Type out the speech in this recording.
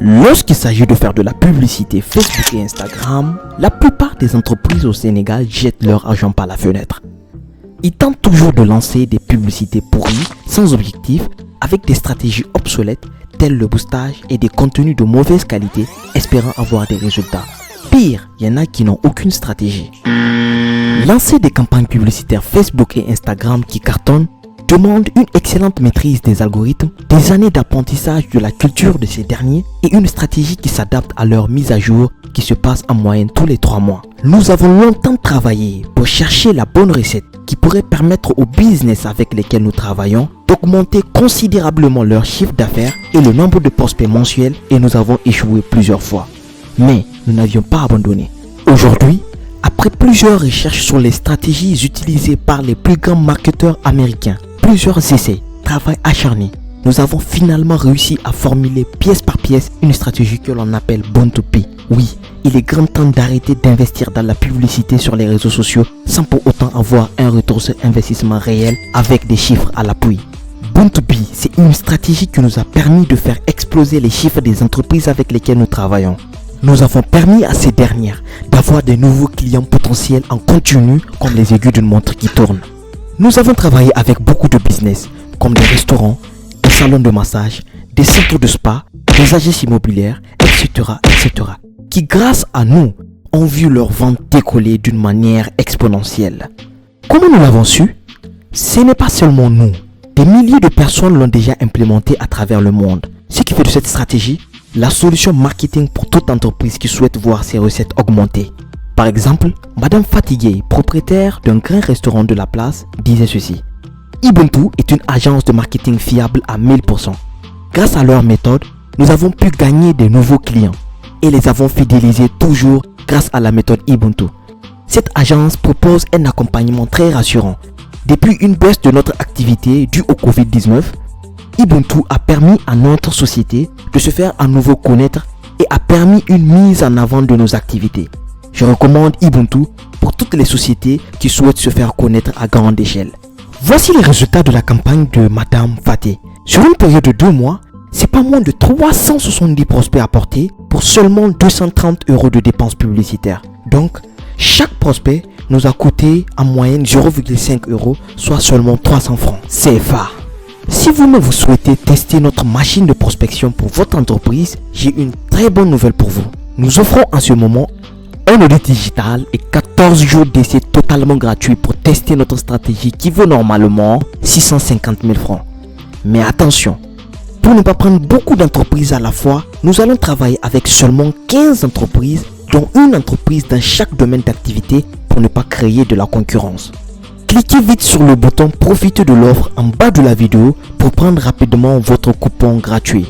Lorsqu'il s'agit de faire de la publicité Facebook et Instagram, la plupart des entreprises au Sénégal jettent leur argent par la fenêtre. Ils tentent toujours de lancer des publicités pourries, sans objectif, avec des stratégies obsolètes telles le boostage et des contenus de mauvaise qualité, espérant avoir des résultats. Pire, il y en a qui n'ont aucune stratégie. Lancer des campagnes publicitaires Facebook et Instagram qui cartonnent demande une excellente maîtrise des algorithmes, des années d'apprentissage de la culture de ces derniers et une stratégie qui s'adapte à leur mise à jour qui se passe en moyenne tous les 3 mois. Nous avons longtemps travaillé pour chercher la bonne recette qui pourrait permettre aux business avec lesquels nous travaillons d'augmenter considérablement leur chiffre d'affaires et le nombre de prospects mensuels et nous avons échoué plusieurs fois. Mais nous n'avions pas abandonné. Aujourd'hui, après plusieurs recherches sur les stratégies utilisées par les plus grands marketeurs américains, plusieurs essais, travail acharné, nous avons finalement réussi à formuler pièce par pièce une stratégie que l'on appelle Born2Pay. Oui, il est grand temps d'arrêter d'investir dans la publicité sur les réseaux sociaux sans pour autant avoir un retour sur investissement réel avec des chiffres à l'appui. Born2Pay, c'est une stratégie qui nous a permis de faire exploser les chiffres des entreprises avec lesquelles nous travaillons. Nous avons permis à ces dernières d'avoir de nouveaux clients potentiels en continu comme les aiguilles d'une montre qui tourne. Nous avons travaillé avec beaucoup de business comme des restaurants, des salons de massage, des centres de spa, des agences immobilières, etc. qui grâce à nous ont vu leurs ventes décoller d'une manière exponentielle. Comment nous l'avons su? Ce n'est pas seulement nous. Des milliers de personnes l'ont déjà implémenté à travers le monde. Ce qui fait de cette stratégie la solution marketing pour toute entreprise qui souhaite voir ses recettes augmenter. Par exemple, Madame Fatigué, propriétaire d'un grand restaurant de la place, disait ceci. Ubuntu est une agence de marketing fiable à 1000%. Grâce à leur méthode, nous avons pu gagner de nouveaux clients et les avons fidélisés toujours grâce à la méthode Ubuntu. Cette agence propose un accompagnement très rassurant. Depuis une baisse de notre activité due au Covid-19, Ubuntu a permis à notre société de se faire à nouveau connaître et a permis une mise en avant de nos activités. Je recommande Ubuntu pour toutes les sociétés qui souhaitent se faire connaître à grande échelle. Voici les résultats de la campagne de Madame Faté. Sur une période de 2 mois, c'est pas moins de 370 prospects apportés pour seulement 230 € de dépenses publicitaires. Donc, chaque prospect nous a coûté en moyenne 0,5 €, soit seulement 300 francs CFA. Si vous souhaitez tester notre machine de prospection pour votre entreprise, j'ai une très bonne nouvelle pour vous. Nous offrons en ce moment un audit digital et 14 jours d'essai totalement gratuit pour tester notre stratégie qui vaut normalement 650 000 francs. Mais attention, pour ne pas prendre beaucoup d'entreprises à la fois, nous allons travailler avec seulement 15 entreprises, dont une entreprise dans chaque domaine d'activité pour ne pas créer de la concurrence. Cliquez vite sur le bouton profiter de l'offre en bas de la vidéo pour prendre rapidement votre coupon gratuit.